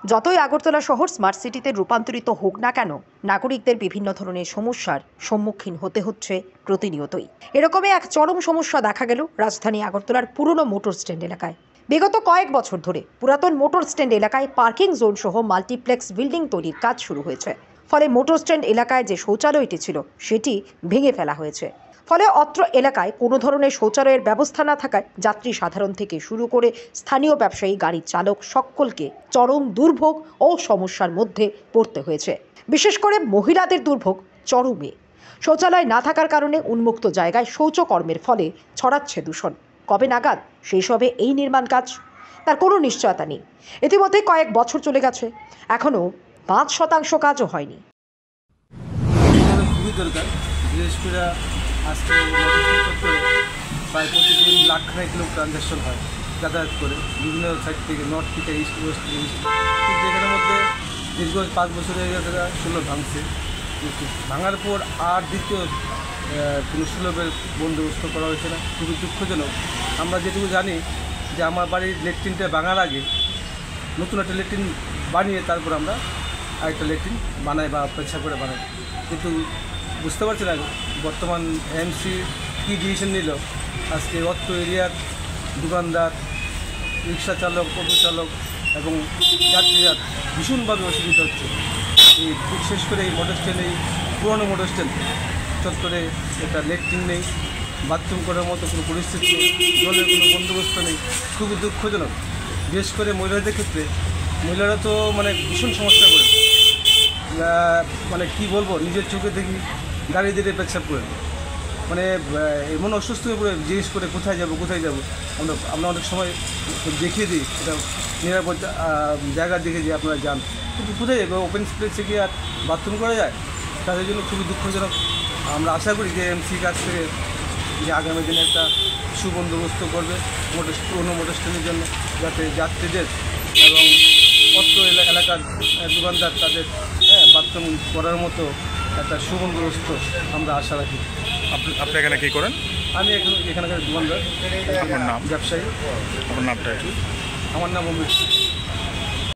যতই আগরতলা শহর স্মার্ট সিটিতে রূপান্তরিত হোক না কেন, নাগরিকদের বিভিন্ন ধরনের সমস্যার সম্মুখীন হতে হচ্ছে প্রতিনিয়তই। এরকমই এক চরম সমস্যা দেখা গেল রাজধানী আগরতলার পুরনো মোটর স্ট্যান্ড এলাকায়। বিগত কয়েক বছর ধরে পুরাতন মোটর স্ট্যান্ড এলাকায় পার্কিং জোন সহ মাল্টিপ্লেক্স বিল্ডিং তৈরির কাজ শুরু হয়েছে। ফলে মোটর স্ট্যান্ড এলাকায় যে শৌচালয়টি ছিল সেটি ভেঙে ফেলা হয়েছে। ফলে অত্র এলাকায় কোনো ধরনের শৌচালয়ের ব্যবস্থা না থাকায় যাত্রী সাধারণ থেকে শুরু করে স্থানীয় ব্যবসায়ী, গাড়ির চালক সকলকে চরম দুর্ভোগ ও সমস্যার মধ্যে পড়তে হয়েছে। বিশেষ করে মহিলাদের দুর্ভোগ চরমে। শৌচালয় না থাকার কারণে উন্মুক্ত জায়গায় শৌচকর্মের ফলে ছড়াচ্ছে দূষণ। কবে নাগাদ শেষ হবে এই নির্মাণ কাজ, তার কোনো নিশ্চয়তা নেই। ইতিমধ্যে কয়েক বছর চলে গেছে, এখনও 5% কাজও হয়নি। খুবই দরকার, বিশেষ করে আজকে প্রায় প্রতিদিন লাখখানেক লোক ট্রানজ্যাকশন হয়, যাতায়াত করে বিভিন্ন সাইড থেকে, নর্থ থেকে ইস্ট, ওয়েস্ট থেকে ইস্ট। কিন্তু এখানের মধ্যে দীর্ঘ 5 বছর হয়ে গেছে সুলভ ভাঙছে। ভাঙার পর আর দ্বিতীয় কোনো সুলভের বন্দোবস্ত করা হয়েছে না, খুবই দুঃখজনক। আমরা যেটুকু জানি যে আমার বাড়ির ল্যাট্রিনটা ভাঙার আগে নতুন একটা ল্যাট্রিন বানিয়ে তারপর আমরা আরেকটা ল্যাট্রিন বানাই বা পেশা করে বানাই। কিন্তু বুঝতে পারছি না বর্তমান এমসি কী ডিসিশন নিল। আজকে অত্র এরিয়ার দোকানদার, রিক্সা চালক, অটো চালক এবং যাত্রীরা ভীষণভাবে অসুবিধা হচ্ছে। এই বিশেষ করে এই মোটর স্ট্যান্ড, এই পুরনো মোটর স্ট্যান্ড চত্বরে একটা ল্যাট্রিন নেই, বাথরুম করার মতো কোনো পরিস্থিতি নেই, জলের কোনো বন্দোবস্ত নেই। খুবই দুঃখজনক। বিশেষ করে মহিলাদের ক্ষেত্রে, মহিলারা তো ভীষণ সমস্যা করে, কি বলবো, নিজের চোখে দেখি গাড়ি দিয়ে পেচ্ছাপ করে, এমন অসুস্থ হয়ে পড়ে জিজ্ঞেস করে কোথায় যাব। আমরা অনেক সময় দেখিয়ে দিই, এটা নিরাপদ জায়গা দেখে যে আপনারা যান, কিন্তু কোথায় যাবে? ওপেন স্পেসে গিয়ে আর বাথরুম করা যায়? তাদের জন্য খুবই দুঃখজনক। আমরা আশা করি যে এমসি কাছ থেকে যে আগামী দিনে একটা সুবন্দোবস্ত করবে পুরনো মোটর স্ট্যান্ডের জন্য, যাতে যাত্রীদের এবং অত্র এলাকার দোকানদার তাদের বাথরুম করার মতো একটা সুবন্দোবস্ত আমরা আশা রাখি। আপনি এখানে কী করেন? আমি এখানকার দোকানদার। আপনার নাম? ব্যবসায়ী। আপনার নামটা একটু? আমার নাম অমিত।